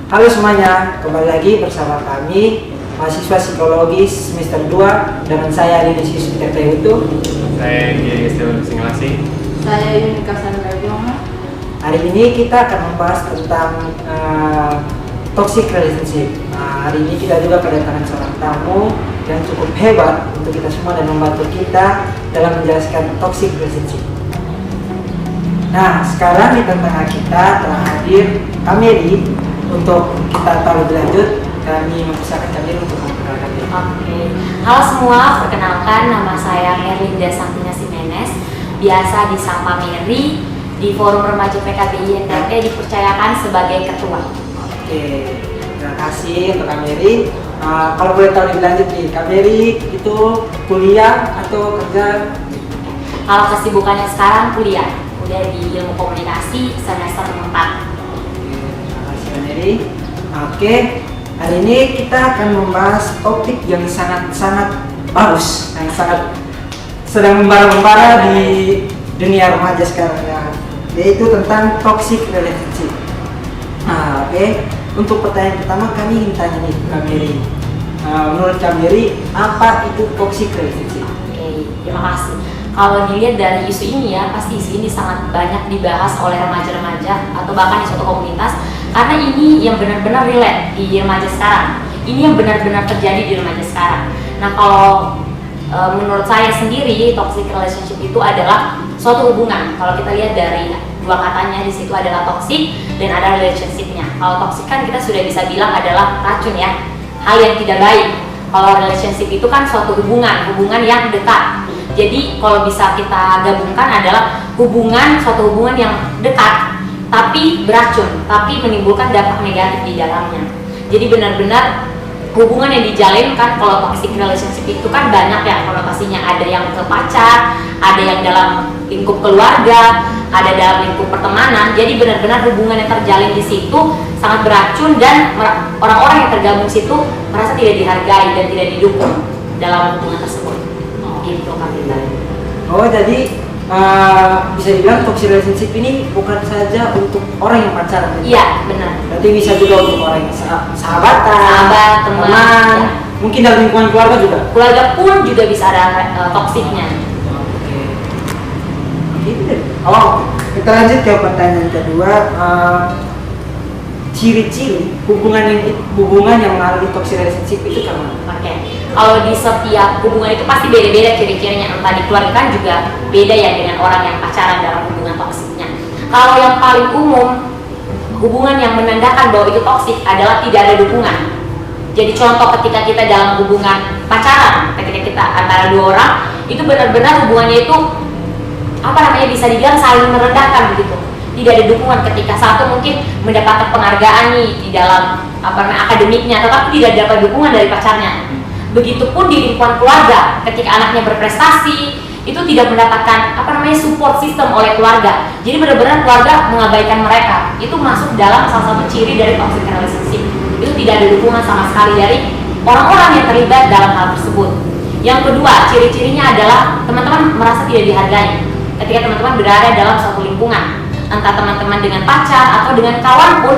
Halo semuanya, kembali lagi bersama kami mahasiswa psikologis semester 2 dengan saya Denisius Peter Teutu. Saya Giai Esteban Singlasi. Saya Yunika Sandra Joma. Hari ini kita akan membahas tentang toxic relationship. Hari ini kita juga kedatangan seorang tamu yang cukup hebat untuk kita semua dan membantu kita dalam menjelaskan toxic relationship. Nah, sekarang di tengah kita telah hadir Kameri. Untuk kita tahu lebih lanjut, kami mempersilakan Kameri untuk memperkenalkan diri. Oke, halo semua, perkenalkan nama saya Merlinda Santina Simenes, biasa disapa Mary, di Forum Remaja PKBI NTT dipercayakan sebagai ketua. Oke, terima kasih untuk Kameri. Kalau boleh tahu lebih lanjut nih, Kameri itu kuliah atau kerja? Kalau kesibukannya sekarang kuliah di ilmu komunikasi semester 4. Kameri. Oke, hari ini kita akan membahas topik yang sangat bagus, yang sangat sedang membara-membara di dunia remaja sekarang ya, yaitu tentang toxic relationship. Oke. Untuk pertanyaan pertama kami ingin tanya nih Kameri. Menurut Kameri, apa itu toxic relationship? Oke, terima kasih. Kalau dilihat dari isu ini ya, pasti isu ini sangat banyak dibahas oleh remaja-remaja atau bahkan di suatu komunitas, karena ini yang benar-benar relate di remaja sekarang. Ini yang benar-benar terjadi di remaja sekarang. Nah, kalau menurut saya sendiri, toxic relationship itu adalah suatu hubungan. Kalau kita lihat dari dua katanya, di situ adalah toxic dan ada relationship-nya. Kalau toxic kan kita sudah bisa bilang adalah racun ya, hal yang tidak baik. Kalau relationship itu kan suatu hubungan yang dekat. Jadi kalau bisa kita gabungkan adalah suatu hubungan yang dekat tapi beracun, tapi menimbulkan dampak negatif di dalamnya. Jadi benar-benar hubungan yang dijalinkan, kalau toxic relationship itu kan banyak ya konotasinya, ada yang ke pacar, ada yang dalam lingkup keluarga, ada dalam lingkup pertemanan. Jadi benar-benar hubungan yang terjalin di situ sangat beracun dan orang-orang yang tergabung situ merasa tidak dihargai dan tidak didukung dalam hubungan tersebut. Gitu kan kita. Oh, jadi bisa dibilang toxic relationship ini bukan saja untuk orang yang pacaran. Iya, benar. Berarti bisa juga untuk orang yang sahabatan, Sahabat, teman, ya. Mungkin dalam lingkungan keluarga juga. Keluarga pun juga bisa ada toksiknya. Oh, kita lanjut ke pertanyaan kedua. Ciri-ciri hubungan yang mengalami toxic relationship itu karena? Oke. Kalau di setiap hubungan itu pasti beda-beda ciri-cirinya. Entah di keluarga kan juga beda ya dengan orang yang pacaran dalam hubungan toksiknya. Kalau yang paling umum, hubungan yang menandakan bahwa itu toksik adalah tidak ada dukungan. Jadi contoh ketika kita dalam hubungan pacaran, ketika kita antara dua orang, itu benar-benar hubungannya itu bisa dibilang saling merendahkan begitu. Tidak ada dukungan ketika satu mungkin mendapatkan penghargaan nih di dalam akademiknya, tetapi tidak dapat dukungan dari pacarnya. Begitupun di lingkungan keluarga, ketika anaknya berprestasi, itu tidak mendapatkan support system oleh keluarga. Jadi benar-benar keluarga mengabaikan mereka. Itu masuk dalam salah satu ciri dari toxic relationship. Itu tidak ada dukungan sama sekali dari orang-orang yang terlibat dalam hal tersebut. Yang kedua, ciri-cirinya adalah teman-teman merasa tidak dihargai. Ketika teman-teman berada dalam suatu lingkungan, entah teman-teman dengan pacar atau dengan kawan pun,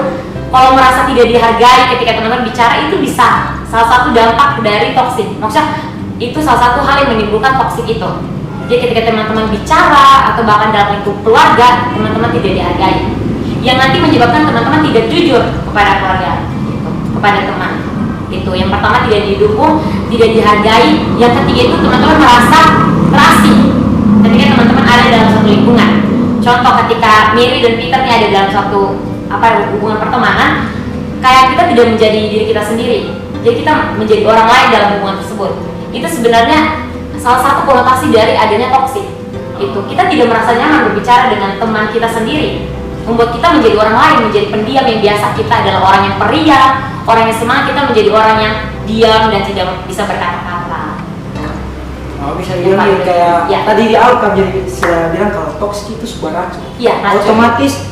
kalau merasa tidak dihargai ketika teman-teman bicara, itu bisa salah satu dampak dari toksik. Maksudnya itu salah satu hal yang menimbulkan toksik itu. Jadi ketika teman-teman bicara atau bahkan dalam lingkup keluarga, teman-teman tidak dihargai, yang nanti menyebabkan teman-teman tidak jujur kepada keluarga, kepada teman. Itu yang pertama, tidak didukung, tidak dihargai. Yang ketiga itu teman-teman merasa terasing ketika teman-teman ada dalam suatu lingkungan. Contoh ketika Mary dan Peter nih ada dalam suatu hubungan pertemanan, kayak kita tidak menjadi diri kita sendiri, jadi kita menjadi orang lain dalam hubungan tersebut. Itu sebenarnya salah satu konotasi dari adanya toksik. Itu kita tidak merasa nyaman berbicara dengan teman kita sendiri, membuat kita menjadi orang lain, menjadi pendiam. Yang biasa kita adalah orang yang periang, orang yang semangat, kita menjadi orang yang diam dan tidak bisa berkata-kata. Bisa dibilang kayak ya. Tadi di awal kan saya bilang kalau toksik itu sebuah racun. Ya, otomatis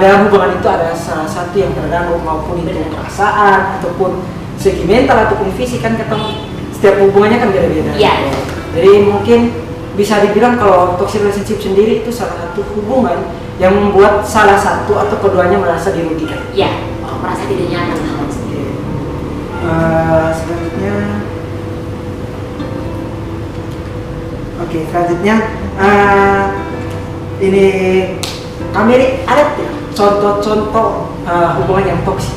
dalam hubungan itu ada salah satu yang terganggu, maupun itu perasaan ataupun segi mental ataupun fisik kan ketemu. Setiap hubungannya kan beda-beda. Ya. Jadi mungkin bisa dibilang kalau toxic relationship sendiri itu salah satu hubungan yang membuat salah satu atau keduanya merasa dirugikan. Iya, merasa tidak nyaman. Selanjutnya, selanjutnya ini kami ada tidak contoh-contoh hubungan yang toksik?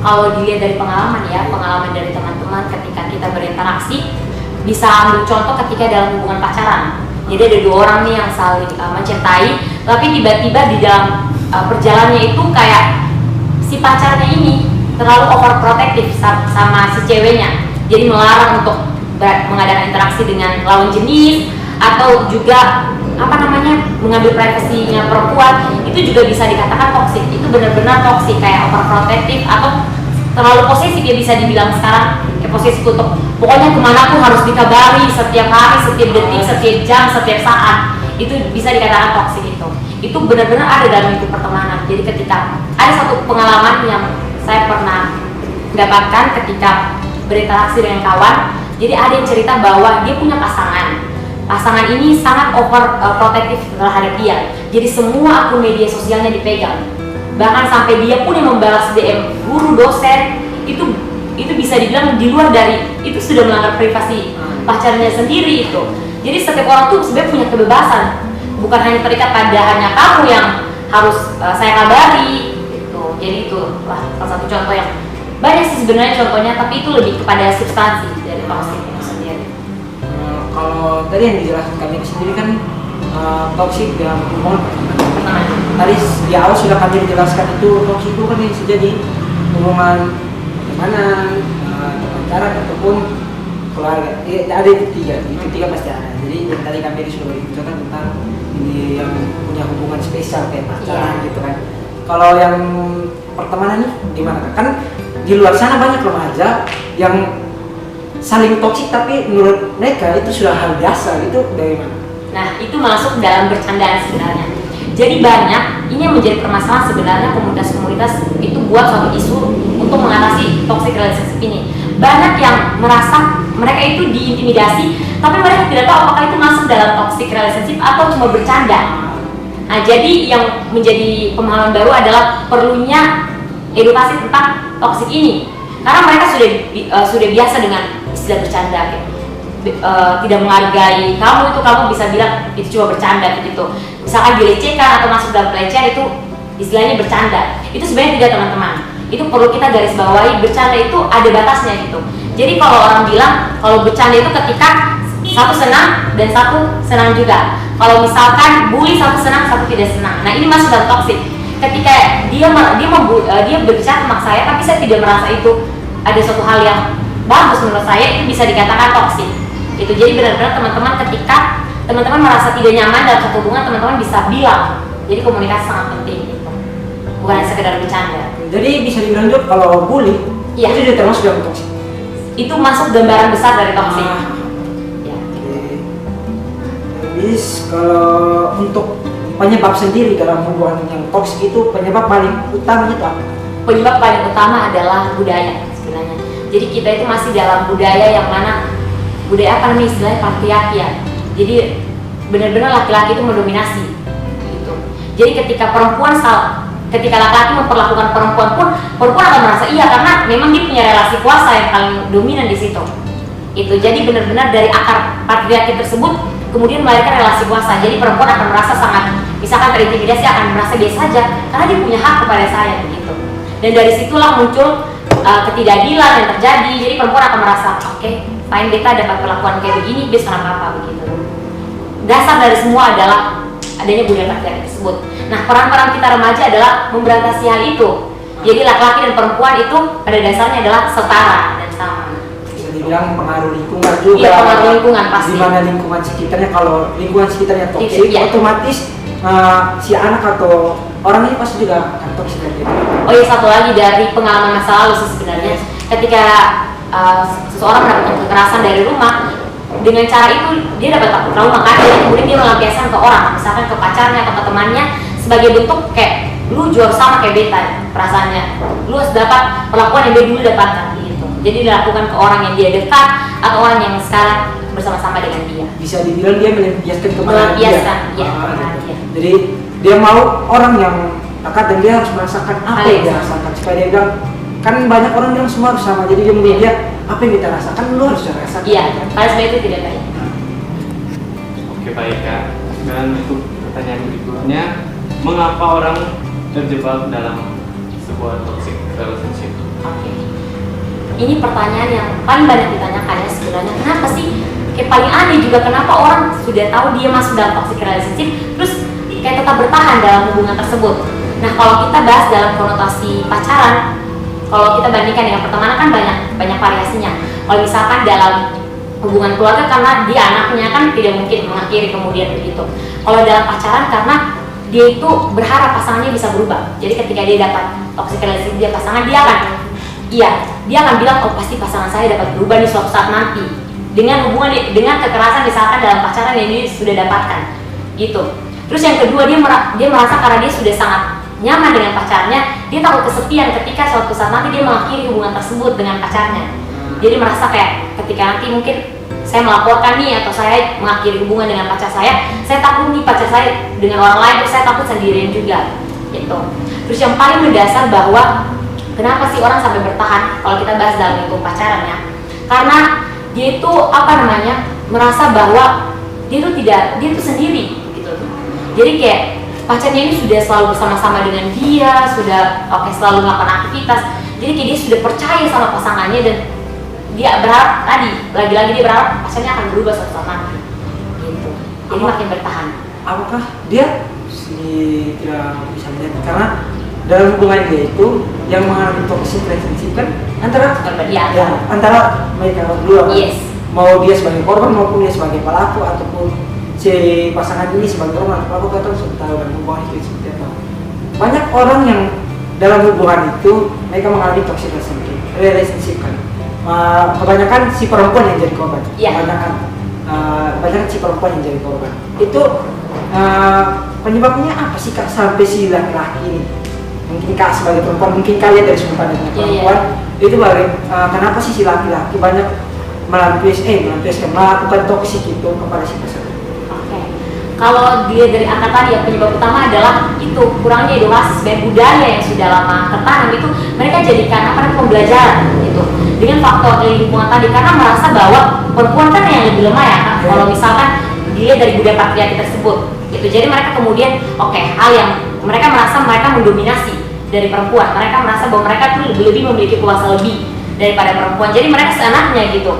Kalau dilihat dari pengalaman dari teman-teman ketika kita berinteraksi, bisa ambil contoh ketika dalam hubungan pacaran. Jadi ada dua orang nih yang saling mencintai, tapi tiba-tiba di dalam perjalanannya itu kayak si pacarnya ini terlalu overprotective sama si ceweknya. Jadi melarang untuk mengadakan interaksi dengan lawan jenis, atau juga mengambil privasinya perempuan. Itu juga bisa dikatakan toksik. Itu benar-benar toksik, kayak overprotective atau terlalu posesif ya, bisa dibilang sekarang kayak posesif untuk pokoknya kemana aku harus dikabari setiap hari, setiap detik, setiap jam, setiap saat. Itu bisa dikatakan toksik. Itu benar-benar ada dalam hidup pertemanan. Jadi ketika ada satu pengalaman yang saya pernah dapatkan ketika berinteraksi dengan kawan, jadi ada yang cerita bahwa dia punya pasangan ini sangat overprotective terhadap dia. Jadi semua akun media sosialnya dipegang, bahkan sampai dia pun yang membalas DM guru, dosen. Itu bisa dibilang di luar dari itu, sudah melanggar privasi pacarnya sendiri itu. Jadi setiap orang tuh sebenarnya punya kebebasan, bukan hanya terikat pada hanya kamu yang harus saya kabari gitu. Jadi itu salah satu contoh yang banyak sih sebenarnya contohnya, tapi itu lebih kepada substansi dari toksik itu sendiri. Kalau tadi yang dijelaskan kami sendiri kan toksik dalam hubungan pertemanan. Tadi di awal sudah kami jelaskan itu toksik itu kan bisa jadi hubungan pertemanan, pacaran ataupun keluarga. Ada itu tiga pasti ada. Jadi yang tadi kami sudah berbicara tentang ini yang punya hubungan spesial kayak pacaran gitu kan. Kalau yang pertemanan nih gimana kan? Di luar sana banyak remaja yang saling toksik, tapi menurut mereka itu sudah hal biasa. Itu dari mana? Nah, itu masuk dalam bercandaan sebenarnya. Jadi banyak, ini yang menjadi permasalahan sebenarnya komunitas-komunitas itu buat suatu isu untuk mengatasi toxic relationship ini. Banyak yang merasa mereka itu diintimidasi, tapi mereka tidak tahu apakah itu masuk dalam toxic relationship atau cuma bercanda. Nah, jadi yang menjadi pemahaman baru adalah perlunya edukasi tentang toksik ini, karena mereka sudah biasa dengan istilah bercanda, tidak menghargai kamu bisa bilang itu cuma bercanda gitu. Misalkan dilecehkan atau masuk dalam pelecehan, itu istilahnya bercanda. Itu sebenarnya tidak, teman-teman. Itu perlu kita garis bawahi, bercanda itu ada batasnya gitu. Jadi kalau orang bilang kalau bercanda itu ketika satu senang dan satu senang juga. Kalau misalkan bully satu senang satu tidak senang, nah ini masuk dalam toksik. Ketika dia berbicara tentang saya, tapi saya tidak merasa itu ada suatu hal yang bagus menurut saya, itu bisa dikatakan toksik. Itu jadi benar-benar teman-teman, ketika teman-teman merasa tidak nyaman dalam satu hubungan, teman-teman bisa bilang. Jadi komunikasi sangat penting gitu. Bukan hanya sekedar bercanda. Jadi bisa dibilang juga kalau bully itu juga termasuk dalam toksik. Itu masuk gambaran besar dari toksik. Habis kalau untuk penyebab sendiri dalam hubungan yang toksik itu, penyebab paling utamanya itu apa? Penyebab paling utama adalah budaya sebenarnya. Jadi kita itu masih dalam budaya yang mana budaya apa namanya istilahnya patriarki ya. Jadi benar-benar laki-laki itu mendominasi gitu. Jadi ketika laki-laki memperlakukan perempuan pun, perempuan akan merasa iya, karena memang dia punya relasi kuasa yang paling dominan di situ. Itu jadi benar-benar dari akar patriarki tersebut kemudian melahirkan relasi kuasa. Jadi perempuan akan merasa sangat, misalkan terintimidasi, akan merasa biasa saja karena dia punya hak kepada saya begitu. Dan dari situlah muncul ketidakadilan yang terjadi. Jadi perempuan akan merasa oke, fine, beta dapat perlakuan kayak begini, bes kenapa begitu. Dasar dari semua adalah adanya budaya patriarki tersebut. Nah, peran-peran kita remaja adalah memberantas hal itu. Jadi laki-laki dan perempuan itu pada dasarnya adalah setara dan sama. Dibilang pengaruh lingkungan juga. Iya, pengaruh lingkungan pasti. Di mana lingkungan sekitarnya, kalau lingkungan sekitarnya toksik, otomatis si anak atau orang ini pasti juga akan toksik. Oh iya, satu lagi dari pengalaman masa lalu sih sebenarnya, ketika seseorang mendapatkan kekerasan dari rumah, dengan cara itu dia dapat trauma kan, jadi kemudian dia melampiaskan ke orang, misalkan ke pacarnya atau ke temannya, sebagai bentuk kayak lu juga sama kayak beta perasaannya, lu harus dapat perlakuan yang dia dulu dapatkan. Jadi dilakukan ke orang yang dia dekat atau orang yang sekarang bersama-sama dengan dia. Bisa dibilang dia melampiaskan kepada dia. Jadi dia mau orang yang dekat dan dia harus merasakan apa yang dia rasakan supaya dia bilang, kan banyak orang bilang semua harus sama, jadi dia mau lihat apa yang kita rasakan, lu harus rasakan. Iya, karena sebenarnya itu tidak baik. Oke baik Kak. Dan untuk pertanyaan berikutnya, mengapa orang terjebak dalam sebuah toxic relationship? Oke. Ini pertanyaan yang paling banyak ditanyakan ya sebenarnya. Kenapa sih? Kayak paling aneh juga kenapa orang sudah tahu dia masuk dalam toxic relationship terus kayak tetap bertahan dalam hubungan tersebut. Nah, kalau kita bahas dalam konotasi pacaran, kalau kita bandingkan dengan pertemanan kan banyak variasinya. Kalau misalkan dalam hubungan keluarga karena dia anaknya kan tidak mungkin mengakhiri kemudian begitu. Kalau dalam pacaran karena dia itu berharap pasangannya bisa berubah. Jadi ketika dia dapat toxic relationship dia pasangan, dia akan bilang oh pasti pasangan saya dapat berubah di suatu saat nanti dengan hubungan dengan kekerasan misalkan dalam pacaran yang dia sudah dapatkan gitu. Terus yang kedua dia merasa karena dia sudah sangat nyaman dengan pacarnya, dia takut kesepian ketika suatu saat nanti dia mengakhiri hubungan tersebut dengan pacarnya. Jadi merasa kayak ketika nanti mungkin saya melaporkan nih atau saya mengakhiri hubungan dengan pacar saya takut nih pacar saya dengan orang lain, terus saya takut sendirian juga gitu. Terus yang paling mendasar bahwa kenapa sih orang sampai bertahan kalau kita bahas dalam lingkup pacaran ya, karena dia itu merasa bahwa dia itu sendiri gitu. Jadi kayak pacarnya ini sudah selalu bersama-sama dengan dia, sudah selalu melakukan aktivitas, jadi kayak dia sudah percaya sama pasangannya dan dia berharap lagi-lagi dia berharap pacarnya akan berubah suatu saat nanti gitu. Jadi makin bertahan. Apakah dia tidak bisa melihat karena dalam hubungan dia itu yang mengalami toxic relationship kan antara mereka berdua, yes. Mau dia sebagai korban maupun dia sebagai pelaku ataupun si pasangan ini sebagai korban atau pelaku, kita harus tahu dalam hubungan itu seperti apa. Banyak orang yang dalam hubungan itu mereka mengalami toxic relationship kan. Kebanyakan si perempuan yang jadi korban. Kebanyakan si perempuan yang jadi korban. Itu penyebabnya apa sih Kak sampai si laki-laki ini? Mungkin Kak sebagai perempuan, mungkin kalian dari sudut pandang perempuan itu kenapa sih si laki-laki banyak melakukan toksik itu kepada si pasangan? Kalau dia dari angka tadi ya, penyebab utama adalah itu kurangnya edukasi sebagai budaya yang sudah lama tertanam itu mereka jadikan pembelajaran gitu dengan faktor lingkungan tadi, karena merasa bahwa perempuan kan yang lebih lemah ya Kak. Kalau misalkan dilihat dari budaya patriarki tersebut gitu, jadi mereka kemudian hal yang mereka merasa mereka mendominasi dari perempuan, mereka merasa bahwa mereka tuh lebih memiliki kuasa lebih daripada perempuan, jadi mereka seenaknya gitu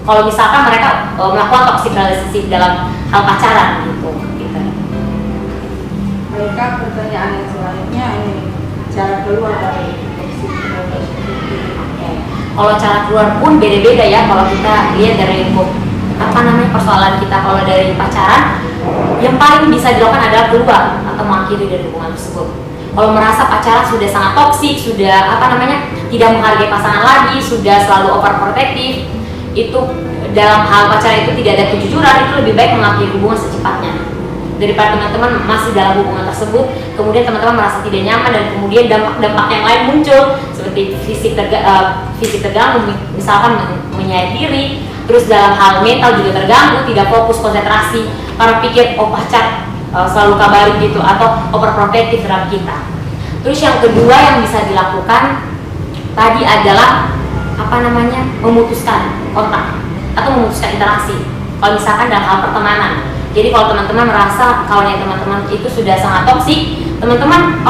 kalau misalkan mereka melakukan toxic relationship dalam hal pacaran gitu. Mereka pertanyaan yang selanjutnya ini cara keluar dari toxic relationship. Kalau cara keluar pun beda-beda ya. Kalau kita lihat dari lingkup persoalan kita, kalau dari pacaran yang paling bisa dilakukan adalah keluar atau mengakhiri dari hubungan tersebut. Kalau merasa pacaran sudah sangat toksik, sudah tidak menghargai pasangan lagi, sudah selalu overprotective, itu dalam hal pacaran itu tidak ada kejujuran, itu lebih baik mengakhiri hubungan secepatnya daripada teman-teman masih dalam hubungan tersebut, kemudian teman-teman merasa tidak nyaman dan kemudian dampak yang lain muncul seperti fisik terganggu, misalkan menyayat diri, terus dalam hal mental juga terganggu, tidak fokus konsentrasi karena pikir pacar selalu kabarin gitu atau overprotective terhadap kita. Terus yang kedua yang bisa dilakukan tadi adalah memutuskan kontak atau memutuskan interaksi. Kalau misalkan dalam hal pertemanan, jadi kalau teman-teman merasa kawannya teman-teman itu sudah sangat toksik, teman-teman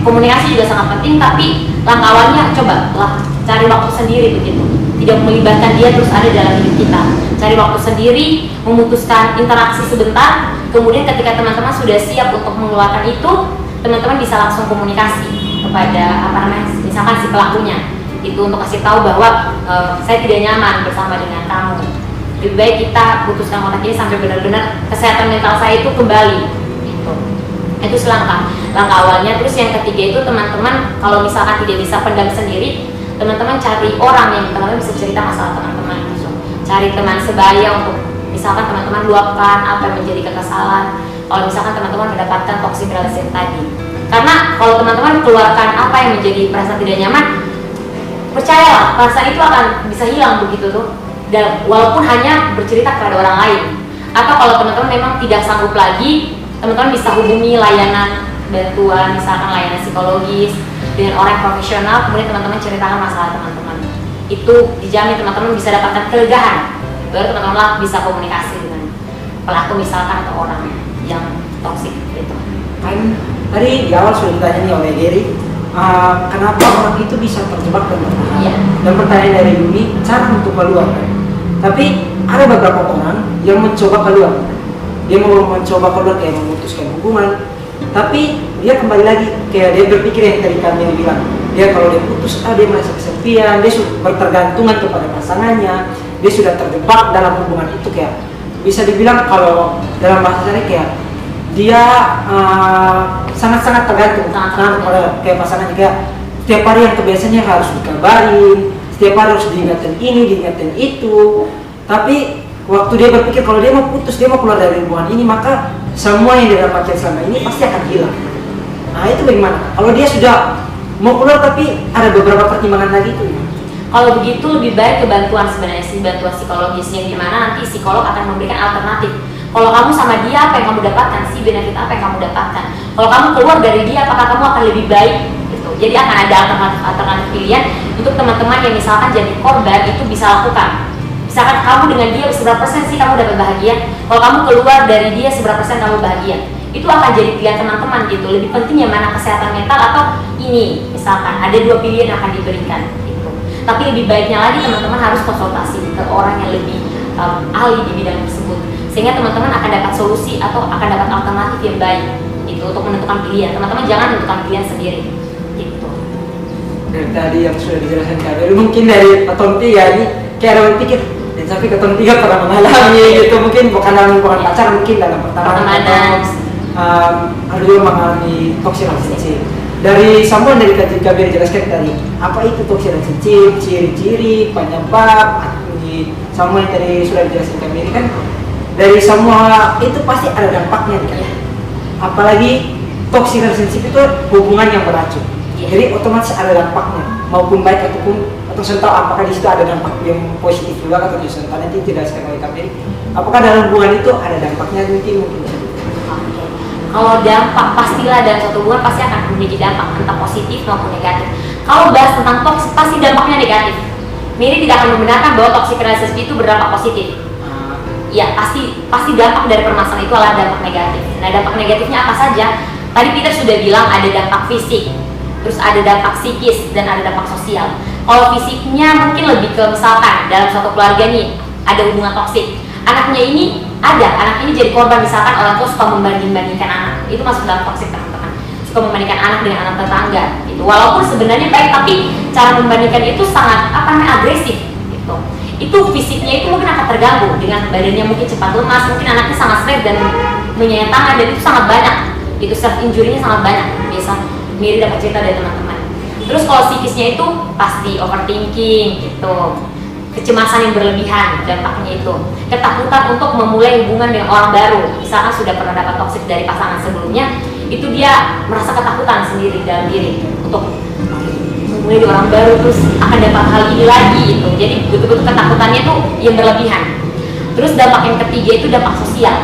komunikasi juga sangat penting, tapi langkah awalnya cobalah cari waktu sendiri begitu, tidak melibatkan dia terus ada dalam hidup kita. Cari waktu sendiri, memutuskan interaksi sebentar, kemudian ketika teman-teman sudah siap untuk mengeluarkan itu, teman-teman bisa langsung komunikasi kepada misalkan si pelakunya itu untuk kasih tahu bahwa saya tidak nyaman bersama dengan kamu, lebih baik kita putuskan kontak ini sampai benar-benar kesehatan mental saya itu kembali gitu. Itu selangkah awalnya. Terus yang ketiga itu teman-teman kalau misalkan tidak bisa pendam sendiri, teman-teman cari orang yang teman-teman bisa cerita masalah teman-teman gitu. Cari teman sebaya untuk misalkan teman-teman luapkan apa yang menjadi kekesalan kalau misalkan teman-teman mendapatkan toxic relationship tadi, karena kalau teman-teman keluarkan apa yang menjadi perasaan tidak nyaman, percayalah perasaan itu akan bisa hilang begitu tuh, dan walaupun hanya bercerita kepada orang lain. Atau kalau teman-teman memang tidak sanggup lagi, teman-teman bisa hubungi layanan bantuan misalkan layanan psikologis dengan orang yang profesional, kemudian teman-teman ceritakan masalah teman-teman, itu dijamin teman-teman bisa dapatkan kelegaan, baru teman-teman bisa komunikasi dengan pelaku misalkan atau orang yang toksik gitu. Kan tadi di awal sudah ditanya nih oleh Gary, kenapa orang itu bisa terjebak dan bertahan? Iya. Dan pertanyaan dari Yuni, cara untuk keluar kan? Tapi ada beberapa orang yang mencoba keluar. Dia mau mencoba keluar kayak memutuskan hubungan, tapi dia kembali lagi kayak dia berpikir yang tadi kami bilang. Dia kalau dia putus, dia merasa kesepian, dia sudah bertergantungan kepada pasangannya, dia sudah terjebak dalam hubungan itu kayak bisa dibilang kalau dalam bahasa saya kayak dia sangat-sangat tergantung pada kayak pasangannya, kayak setiap hari yang kebiasaannya harus dikabarin, setiap hari harus diingatin ini, diingatin itu. Tapi waktu dia berpikir kalau dia mau putus, dia mau keluar dari hubungan ini, maka semua yang dia dapatkan selama ini pasti akan hilang. Nah itu bagaimana? Kalau dia sudah mau keluar tapi ada beberapa pertimbangan lagi itu. Kalau begitu lebih baik ke bantuan sebenarnya sih, bantuan psikologis yang dimana nanti psikolog akan memberikan alternatif. Kalau kamu sama dia, apa yang kamu dapatkan sih, benefit apa yang kamu dapatkan? Kalau kamu keluar dari dia, apakah kamu akan lebih baik? Gitu. Jadi akan ada alternatif pilihan untuk teman-teman yang misalkan jadi korban itu bisa lakukan. Misalkan kamu dengan dia seberapa persen sih kamu dapat bahagia? Kalau kamu keluar dari dia seberapa persen kamu bahagia? Itu akan jadi pilihan teman-teman gitu. Lebih penting yang mana kesehatan mental atau ini? Misalkan ada dua pilihan yang akan diberikan. Tapi lebih baiknya lagi teman-teman harus konsultasi ke orang yang lebih ahli di bidang tersebut, sehingga teman-teman akan dapat solusi atau akan dapat alternatif yang baik itu untuk menentukan pilihan. Teman-teman jangan menentukan pilihan sendiri gitu. Dari tadi yang sudah dijelaskan Kak Beri, mungkin dari Keton 3 ini kayak ada berpikir dan sampai Keton 3 pernah mengalami gitu, mungkin bukan dalam hubungan pacar, mungkin dalam pertemanan ada juga mengalami toxic relationship. Dari sambungan dari Kak Beri jelaskan tadi, apa itu toxic relationship, ciri-ciri, penyebab, semua yang tadi sudah dijelaskan Kak Beri kan, dari semua itu pasti ada dampaknya kan. Apalagi toxic relationship itu hubungan yang beracun. Jadi otomatis ada dampaknya, maupun baik ataupun atau tahu apakah di situ ada dampak yang positif juga atau justru nanti tidak dijelaskan oleh Kak Beri. Apakah dalam hubungan itu ada dampaknya mungkin bisa. Kalau dampak, pastilah dalam suatu hubungan pasti akan memiliki dampak, entah positif maupun negatif. Kalau bahas tentang toksik, pasti dampaknya negatif. Miri tidak akan membenarkan bahwa toxic relationship itu berdampak positif. Ya, pasti dampak dari permasalahan itu adalah dampak negatif. Nah, dampak negatifnya apa saja? Tadi Peter sudah bilang ada dampak fisik, terus ada dampak psikis, dan ada dampak sosial. Kalau fisiknya mungkin lebih ke misalkan dalam suatu keluarga nih ada hubungan toksik. Anak ini jadi korban, misalkan orang tua suka membanding-bandingkan anak, itu masuk dalam toksik teman-teman. Suka membandingkan anak dengan anak tetangga, gitu. Walaupun sebenarnya baik, tapi cara membandingkan itu sangat agresif, gitu. Itu fisiknya itu mungkin akan terganggu dengan badannya mungkin cepat lemas, mungkin anaknya sangat stres dan menyayang tangan, dan itu sangat banyak. Itu self injury-nya sangat banyak. Biasa Miri dapat cerita dari teman-teman. Terus kalau psikisnya itu pasti overthinking, gitu. Kecemasan yang berlebihan, dampaknya itu ketakutan untuk memulai hubungan dengan orang baru. Misalkan sudah pernah dapat toksik dari pasangan sebelumnya, itu dia merasa ketakutan sendiri dalam diri untuk memulai dengan orang baru, terus akan dapat hal ini lagi gitu. Jadi betul-betul ketakutannya itu yang berlebihan. Terus dampak yang ketiga itu dampak sosial.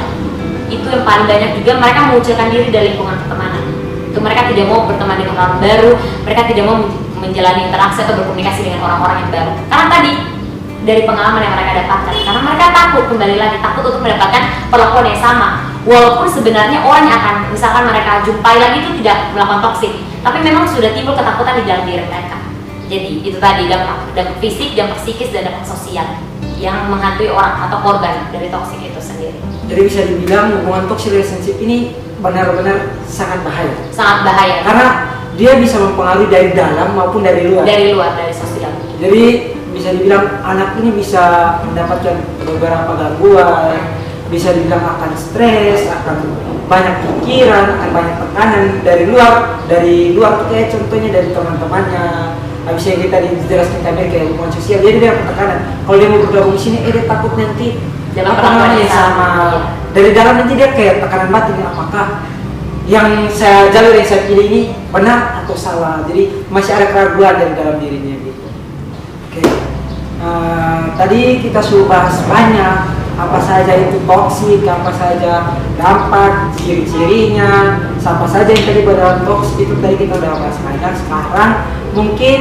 Itu yang paling banyak juga, mereka mengucilkan diri dari lingkungan pertemanan. Itu mereka tidak mau berteman dengan orang baru, mereka tidak mau menjalani interaksi atau berkomunikasi dengan orang-orang yang baru. Karena tadi dari pengalaman yang mereka dapatkan, karena mereka takut, kembali lagi takut untuk mendapatkan perlakuan yang sama, walaupun sebenarnya orang yang akan misalkan mereka jumpai lagi itu tidak melakukan toksik, tapi memang sudah timbul ketakutan di dalam diri mereka. Jadi itu tadi dampak fisik, dampak psikis, dan dampak sosial yang menghantui orang atau korban dari toksik itu sendiri. Jadi bisa dibilang hubungan toxic relationship ini benar-benar sangat bahaya. Sangat bahaya. Karena dia bisa mempengaruhi dari dalam maupun dari luar. Dari luar, dari sosial. Jadi bisa dibilang anak ini bisa mendapatkan beberapa gangguan, bisa dibilang akan stres, akan banyak pikiran, akan banyak tekanan dari luar kayak contohnya dari teman-temannya. Habis yang kita dijelaskan tadi kayak hubungan sosial, dia dapat tekanan. Kalau dia mau bergabung di sini, dia takut nanti dalam perlakuannya sama. Dari dalam nanti dia kayak tekanan batin, apakah jalur yang saya pilih ini benar atau salah. Jadi masih ada keraguan dari dalam dirinya gitu. Oke. Tadi kita sudah bahas banyak apa saja itu toksik, apa saja dampak, ciri-cirinya, siapa saja yang terlibat dalam toksik itu tadi kita udah bahas banyak. Sekarang mungkin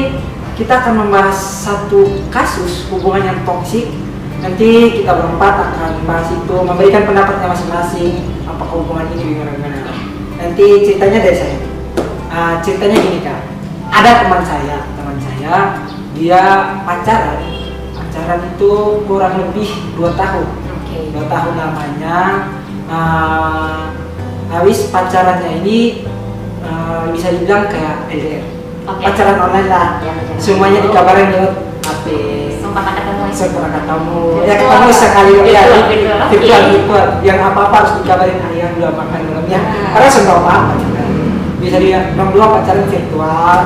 kita akan membahas satu kasus hubungan yang toksik. Nanti kita berempat akan bahas itu, memberikan pendapatnya masing-masing, apakah hubungan ini gimana-gimana. Nanti ceritanya dari saya. Ceritanya gini Kak, ada teman saya, dia pacaran itu kurang lebih 2 tahun. 2 tahun lamanya. Habis pacarannya ini bisa dibilang kayak LDR. Pacaran online lah. Semuanya dikabarin lewat HP. Sempat ketemu. Ya ketemu sekali ya. Virtual. Yang apa-apa harus dikabarin ayah udah makan belumnya. Karena semua apa-apa juga. Bisa dia berdua pacaran virtual.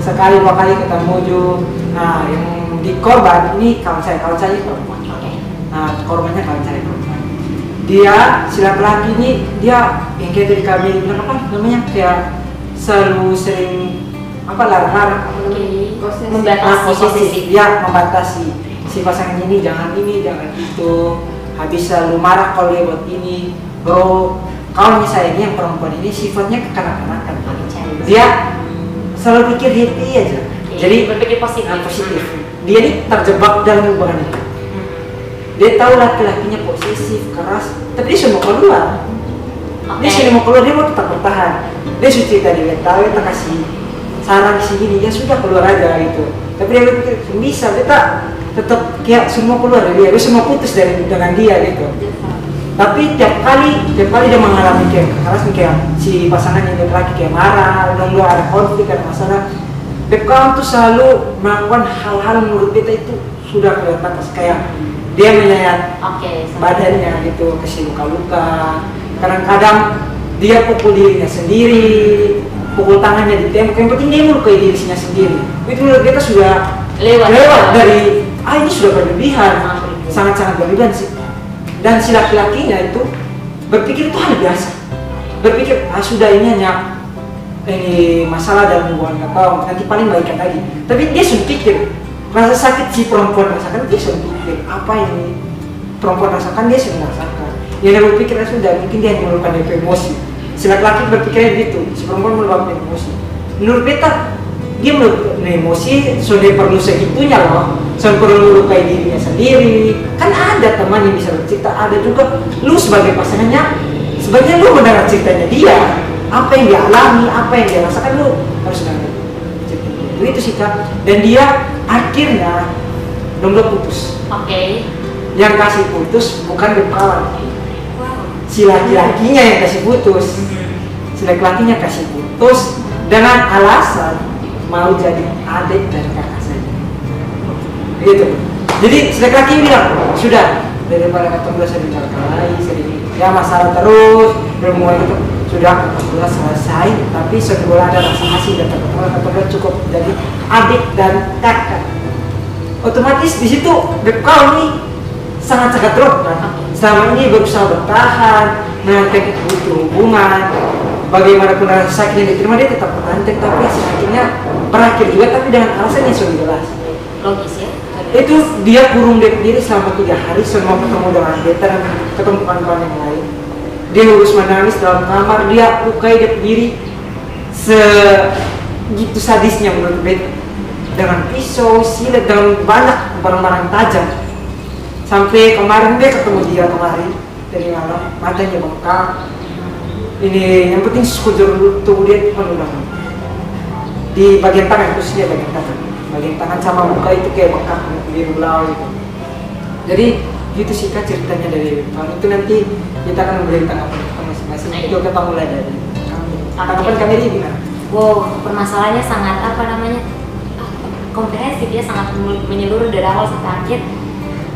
Sekali 2 kali ketemu juga. Nah, yang di korban ini kawan saya perempuan. Nah, korbannya kawan saya perempuan. Dia si laki-laki ini dia yang kayak tadi kami bilang apa namanya kayak selalu sering larang-larang membatasi ya, membatasi si pasangan ini jangan itu. Habis selalu marah kalau dia buat ini. Bro, kawan saya ini yang perempuan ini sifatnya kekanak-kanakan. Dia selalu pikir happy aja. Jadi berpikir positif. Dia ini terjebak dalam hubungan itu. Dia tahu laki-lakinya posesif, keras, tapi dia sudah mau keluar. Dia mau tetap bertahan. Dia sudah cerita dia tahu, dia kasih saran gini, ya sudah keluar aja gitu. Tapi dia pikir bisa, dia tetap kayak semua keluar dari dia semua putus dengan dia gitu. Tapi tiap kali dia mengalami kayak keras, kayak si pasangan yang laki kayak marah, udah ada konflik, ada masalah. Kawan tuh selalu melakukan hal-hal menurut kita itu sudah kelihatan kayak dia menyayat badannya gitu, kasih luka-luka. Kadang-kadang dia pukul dirinya sendiri, pukul tangannya di tembok. Yang penting dia melukai dirinya sendiri. Itu menurut kita sudah lewat dari ini sudah berlebihan, sangat-sangat berlebihan sih. Dan si laki-lakinya itu berpikir itu hal biasa. Berpikir sudah ini hanya masalah dalam hubungan atau nanti paling baikan lagi. Tapi dia sudah pikir rasa sakit si perempuan rasakan, dia sudah pikir apa ini perempuan rasakan, dia sudah merasakan. Yang dia berpikir sudah mungkin dia melupakan emosi. Si laki-laki berpikirnya gitu, si perempuan melupakan emosi. Menurut beta dia melupakan emosi, sudah perlu segitunya loh. Sudah perlu melukai dirinya sendiri. Kan ada teman yang bisa bercerita, ada juga lu sebagai pasangannya. Sebenarnya lu mendengar ceritanya dia, apa yang dia alami, apa yang dia rasakan, lu harus dengar ceritanya. Itu sih Kak. Dan dia akhirnya belum putus. Yang kasih putus bukan kawan. Si laki-lakinya yang kasih putus. Si laki-lakinya kasih putus dengan alasan mau jadi adik dari kakak saya. Begitu. Jadi si laki-laki bilang, sudah daripada ketemu saya berkali-kali, sering ya masalah terus, belum mulai itu sudah selesai, tapi setelah ada rasa asing dan ketemu cukup jadi adik dan kakak. Otomatis di situ kau ini sangat drop kan. Selama ini berusaha bertahan, menantek butuh hubungan, bagaimanapun rasa sakit yang diterima dia tetap menantek, tapi akhirnya berakhir juga, tapi dengan alasan yang sudah jelas. Logis ya. Itu dia kurung diri selama 3 hari selama ketemu dengan beta dan ketemu kawan-kawan yang lain. Dia harus menangis dalam kamar, dia lukai diri segitu sadisnya menurut beta, dengan pisau, silet, dengan banyak barang-barang tajam. Sampai kemarin dia ketemu dia kemarin dari malam, matanya bengkak. Ini yang penting sekujur tubuh dia penuh di bagian tangan, khususnya bagian tangan sama muka itu kayak bengkak biru lau gitu. Jadi gitu sih Kak ceritanya dari kalau itu nanti kita akan memberi tanggapan kita masing-masing. Itu kita mulai dari tanggapan kami ini gimana? Wow, permasalahannya sangat komprehensif ya, sangat menyeluruh dari awal sampai akhir.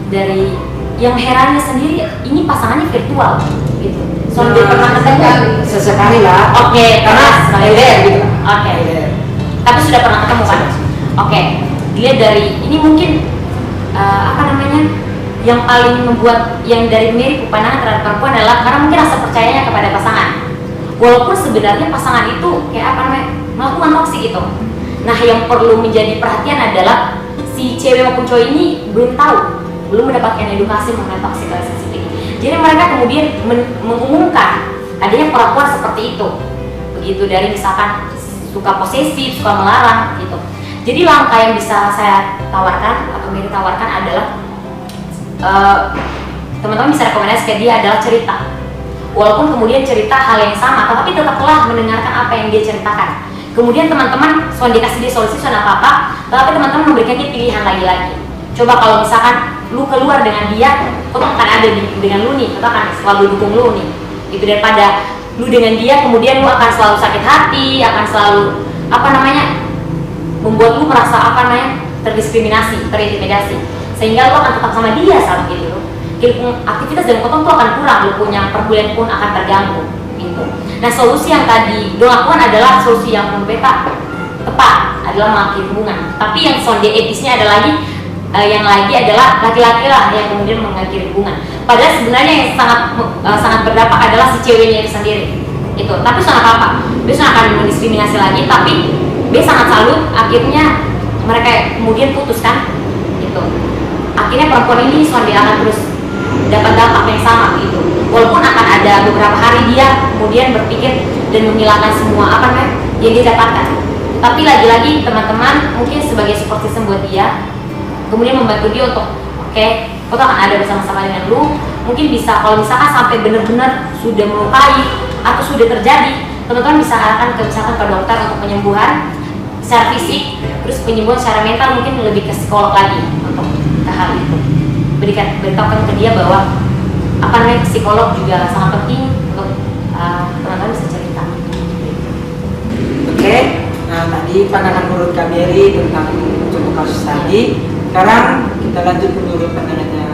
Dari yang herannya sendiri, ini pasangannya virtual gitu. Soalnya pernah ketemu sesekali lah. Karena LDR gitu. Tapi sudah pernah ketemu kan? Dilihat dari ini mungkin yang paling membuat yang dari mirip pandangan terhadap perempuan adalah karena mungkin rasa percayanya kepada pasangan. Walaupun sebenarnya pasangan itu melakukan toksik gitu. Nah, yang perlu menjadi perhatian adalah si cewek maupun cowok ini belum mendapatkan edukasi mengenai toxic relationship Jadi mereka kemudian mengumumkan adanya perlakuan seperti itu, begitu, dari misalkan suka posesif, suka melarang gitu. Jadi langkah yang bisa saya tawarkan atau Mary tawarkan adalah teman-teman bisa rekomendasi ke dia adalah cerita. Walaupun kemudian cerita hal yang sama, tapi tetaplah mendengarkan apa yang dia ceritakan. Kemudian teman-teman soal dikasih dia solusi soal apa, tapi teman-teman memberikan dia pilihan lagi-lagi. Coba kalau misalkan lu keluar dengan dia, kau akan ada dengan lu nih, kau akan selalu dukung lu nih. Itu daripada lu dengan dia kemudian lu akan selalu sakit hati, akan selalu membuat lu merasa terdiskriminasi, terintimidasi, sehingga lu akan tetap sama dia saat itu. Aktivitas dan kotong tuh akan kurang, lu punya perkuliahan pun akan terganggu gitu. Nah, solusi yang tadi dong lakukan adalah solusi yang menurut beta tepat, adalah mengakhiri hubungan. Tapi yang sonde etisnya ada lagi, yang lagi adalah laki-laki lah yang kemudian mengakhiri hubungan. Padahal sebenarnya yang sangat berdampak adalah si ceweknya itu sendiri. Itu. Tapi soal apa? Dia akan mendiskriminasi lagi, tapi dia sangat salut. Akhirnya mereka kemudian putus kan? Gitu. Akhirnya perempuan ini sonde akan terus dapat dampak yang sama gitu. Walaupun akan ada beberapa hari dia kemudian berpikir dan menghilangkan semua yang dia dapatkan. Tapi lagi-lagi teman-teman mungkin sebagai support system buat dia, kemudian membantu dia untuk kau akan ada bersama-sama dengan lu. Mungkin bisa kalau misalkan sampai benar-benar sudah melukai atau sudah terjadi, teman-teman bisa arahkan misalkan ke dokter untuk penyembuhan secara fisik, terus penyembuhan secara mental, mungkin lebih ke psikolog lagi untuk hal itu. Beritahukan ke dia bahwa psikolog juga sangat penting untuk teman-teman bisa cerita. Oke, nah tadi pandangan menurut Kak Mary tentang contoh kasus tadi. Sekarang kita lanjut menurut pandangannya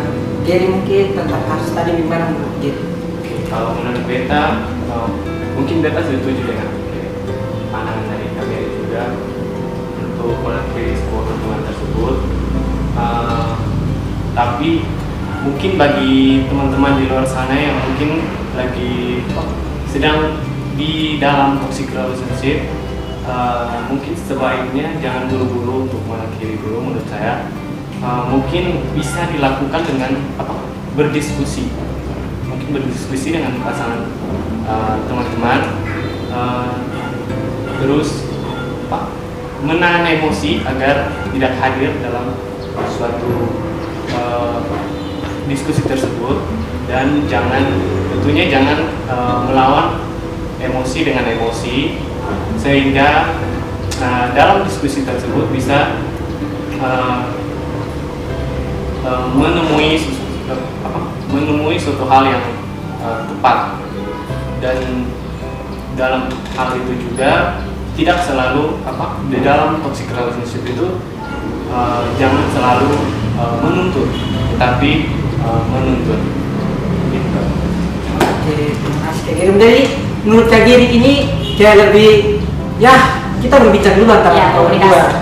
Gary, mungkin tentang kasus tadi gimana menurut Gary? Oke, kalau menurut beta, mungkin beta setuju dengan pandangan dari Kak Mary juga untuk mengakhiri sebuah hubungan tersebut. Tapi mungkin bagi teman-teman di luar sana yang mungkin lagi sedang di dalam toxic relationship, mungkin sebaiknya jangan buru-buru untuk mengakhiri dulu. Menurut saya mungkin bisa dilakukan dengan berdiskusi, mungkin berdiskusi dengan pasangan teman-teman, terus menahan emosi agar tidak hadir dalam suatu diskusi tersebut, dan tentunya jangan melawan emosi dengan emosi, sehingga dalam diskusi tersebut bisa menemui suatu hal yang tepat. Dan dalam hal itu juga tidak selalu di dalam toxic relationship itu jangan selalu menuntut, tetapi menuntut. Gitu. Oke, terima kasih Kak Gary. Jadi menurut Kak Gary ini kayak lebih kita berbicara dulu antara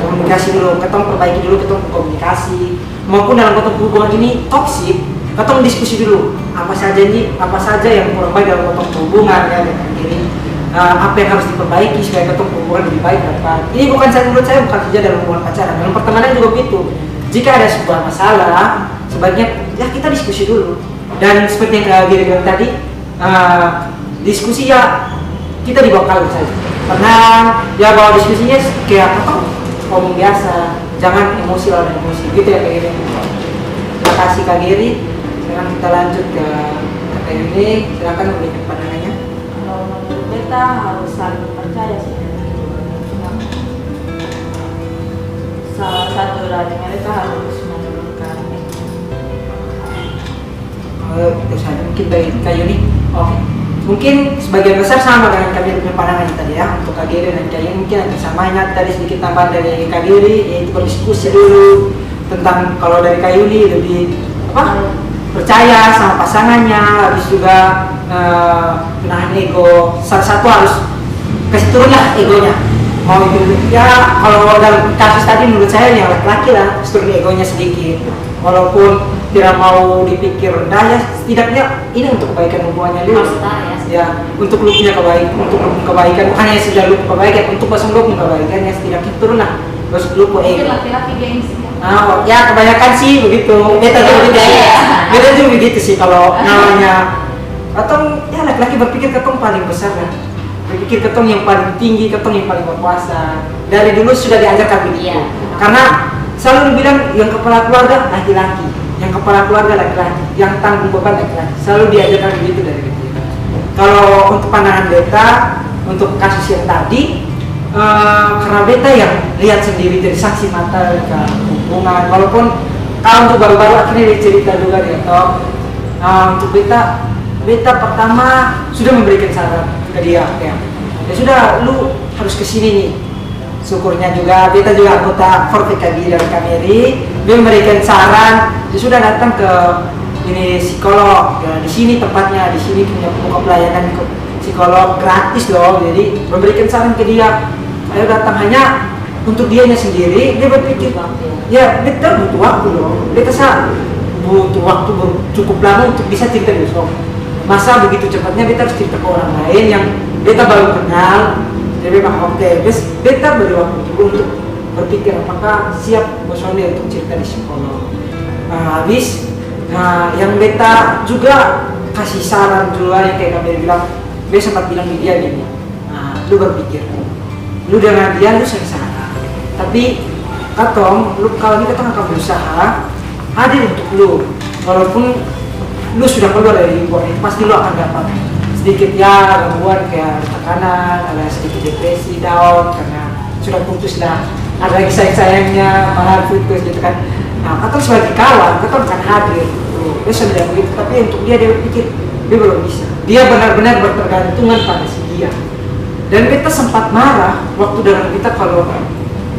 komunikasi dulu, kita perbaiki dulu, kita komunikasi. Maupun dalam potong hubungan ini toksik, kita diskusi dulu apa saja yang kurang baik dalam potong hubungan ya Kak Gary. Apa yang harus diperbaiki supaya kita hubungan lebih baik apa. Ini menurut saya bukan saja dalam hubungan pacaran, dalam pertemanan juga begitu. Jika ada sebuah masalah, sebaiknya kita diskusi dulu. Dan seperti yang Kak Gary bilang tadi, diskusi kita dibawa kalem saja. Karena bawa diskusinya kayak ngomong biasa, jangan emosi lawan emosi. Gitu ya Kak Gary. Terima kasih Kak Gary. Sekarang kita lanjut ke Kak Gary. Silakan memberikan pandangannya. Kalau menurut beta harus saling percaya sih. Salah satu dari mereka harus menurunkan mungkin bagi Kak Yuni. Oke. Mungkin sebagian besar sama dengan Kak Gary pandangannya tadi ya. Untuk Kak Gary dan Kak Yuni mungkin ada samanya. Tadi sedikit tambahan dari Kak Gary, yaitu berdiskusi dulu tentang kalau dari Kak Yuni lebih percaya sama pasangannya, habis juga menahan ego. Salah satu harus kasih turun lah egonya. Mau itu kalau dalam kasus tadi menurut saya yang laki-laki lah turun egonya sedikit, walaupun tidak mau dipikir rendah setidaknya ini untuk kebaikan hubungannya dulu untuk lu punya kebaikan, untuk lu kebaikan bukannya sudah lu kebaikan, untuk pasang lu kebaikan setidaknya turun lah terus lupa Mungkin ego. laki-laki gengsi. Ya kebanyakan sih begitu. Beta juga begitu sih. Beta juga begitu sih kalau namanya atau ya laki-laki berpikir ketong paling besar lah. Berpikir ketong yang paling tinggi, ketong yang paling berkuasa. Dari dulu sudah diajarkan begitu. Iya. Karena selalu dibilang yang kepala keluarga laki-laki, yang kepala keluarga laki-laki, yang tanggung beban laki-laki. Selalu diajarkan begitu dari kecil. Kalau untuk pandangan beta, untuk kasus yang tadi, karena beta yang lihat sendiri dari saksi mata ke hubungan, walaupun kalau untuk baru-baru akhirnya dia cerita juga dia toh. Untuk beta pertama sudah memberikan saran ke dia, ya sudah lu harus kesini nih. Syukurnya juga beta juga anggota Forpekadi dari Kameri, dia memberikan saran, dia sudah datang ke ini psikolog, ya, di sini tempatnya, di sini punya pokok pelayanan psikolog gratis loh, jadi memberikan saran ke dia. Ayo datang hanya untuk dianya sendiri, dia berpikir, ya beta butuh waktu loh, beta butuh waktu cukup lama untuk bisa cerita besok. Masa begitu cepatnya beta harus cerita ke orang lain yang beta baru kenal. Jadi memang oke, beta beri waktu dulu untuk berpikir apakah siap bosone untuk cerita di psikolog. Yang beta juga kasih saran juga yang kayak kami bilang, beta sempat bilang di dia gini, lu berpikir, lu dengan dia lu sengsara, tapi katong, lu kalau ini katong akan berusaha hadir untuk lu, walaupun lu sudah keluar dari lingkungan itu, pasti lu akan dapat sedikit ya gangguan kayak tekanan, ada sedikit depresi, down karena sudah putus lah, ada lagi sayangnya malah putus gitu kan. Nah, katong sebagai kawan, katong akan hadir, dia sudah begitu, tapi untuk dia pikir dia belum bisa, dia benar-benar bertergantungan pada si dia. Dan beta sempat marah waktu dengan kita kalau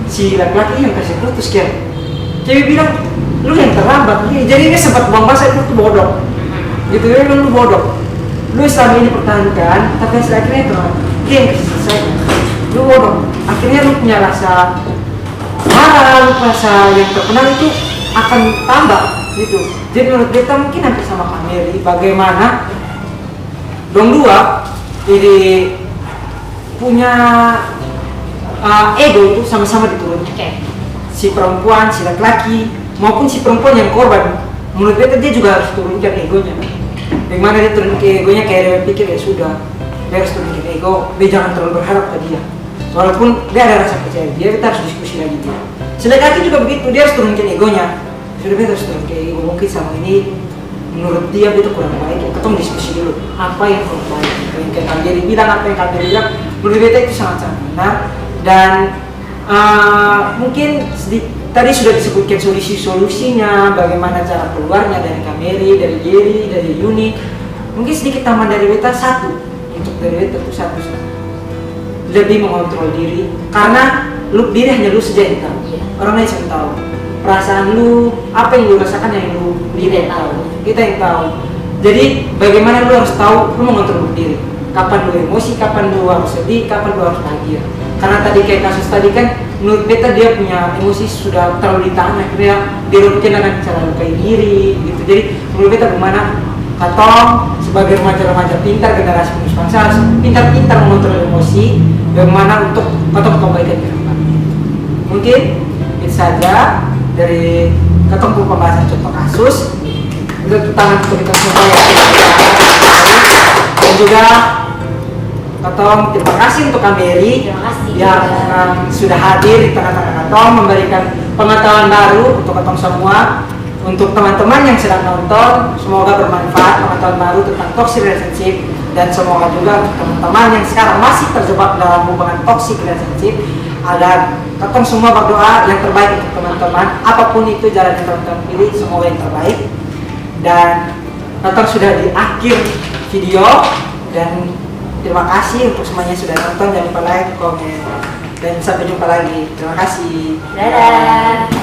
si laki-laki yang kasih putus kan, cewek bilang lu yang terlambat, jadi dia sempat buang bahasa itu bodoh, gitu ya, lu bodoh. Lu selama ini pertahankan, tapi hasil akhirnya itu dia yang kasih selesai. Lu bodoh. Akhirnya lu punya rasa marah, lu rasa yang terkenal itu akan tambah gitu. Jadi menurut beta mungkin hampir sama Kameri, bagaimana dong dua jadi punya ego itu sama-sama diturunkan. Oke. Si perempuan, si laki-laki maupun si perempuan yang korban, menurut beta dia juga harus turunkan egonya. Bagaimana dia turun ke egonya, kayak dia pikir ya sudah, dia harus turun ke ego, dia jangan terlalu berharap ke dia. Walaupun dia ada rasa percaya dia, kita harus diskusi lagi dia. Si laki juga begitu, dia harus turun ke egonya. Sudah dia harus turun ke ego, mungkin sama ini menurut dia itu kurang baik. Kita diskusi dulu apa yang kurang baik. Yang kayak Kameri bilang, apa yang Kameri bilang, menurut beta itu sangat-sangat benar. Dan mungkin tadi sudah disebutkan solusi-solusinya, bagaimana cara keluarnya dari Kameri, dari Jerry, dari Yuni. Mungkin sedikit tambahan dari beta satu, untuk dari beta itu satu, lebih mengontrol diri, karena lu diri hanya lu saja yang tahu, orang lain yang tahu perasaan lu, apa yang lu rasakan yang lu diri yang tahu, kita yang tahu. Jadi bagaimana lu harus tahu, lu mengontrol diri, kapan lu emosi, kapan lu harus sedih, kapan lu harus bahagia. Karena tadi kayak kasus tadi kan, menurut beta dia punya emosi sudah terlalu ditahan, akhirnya dia rutin dengan cara lukai diri gitu. Jadi menurut beta bagaimana katong sebagai remaja-remaja pintar, generasi penerus bangsa harus pintar-pintar mengontrol emosi, bagaimana untuk katong kebaikan ke depan. Mungkin itu saja dari katong pembahasan contoh kasus. Untuk tangan untuk kita semua dan juga katong terima kasih untuk Kameri yang sudah hadir di tengah-tengah katong, memberikan pengetahuan baru untuk katong semua. Untuk teman-teman yang sedang nonton, semoga bermanfaat pengetahuan baru tentang toxic relationship, dan semoga juga untuk teman-teman yang sekarang masih terjebak dalam hubungan toxic relationship, agar katong semua berdoa yang terbaik untuk teman-teman, apapun itu jalan yang teman-teman pilih, semoga yang terbaik. Dan katong sudah di akhir video, dan terima kasih untuk semuanya sudah nonton. Jangan lupa like, komen, dan sampai jumpa lagi. Terima kasih. Dadah.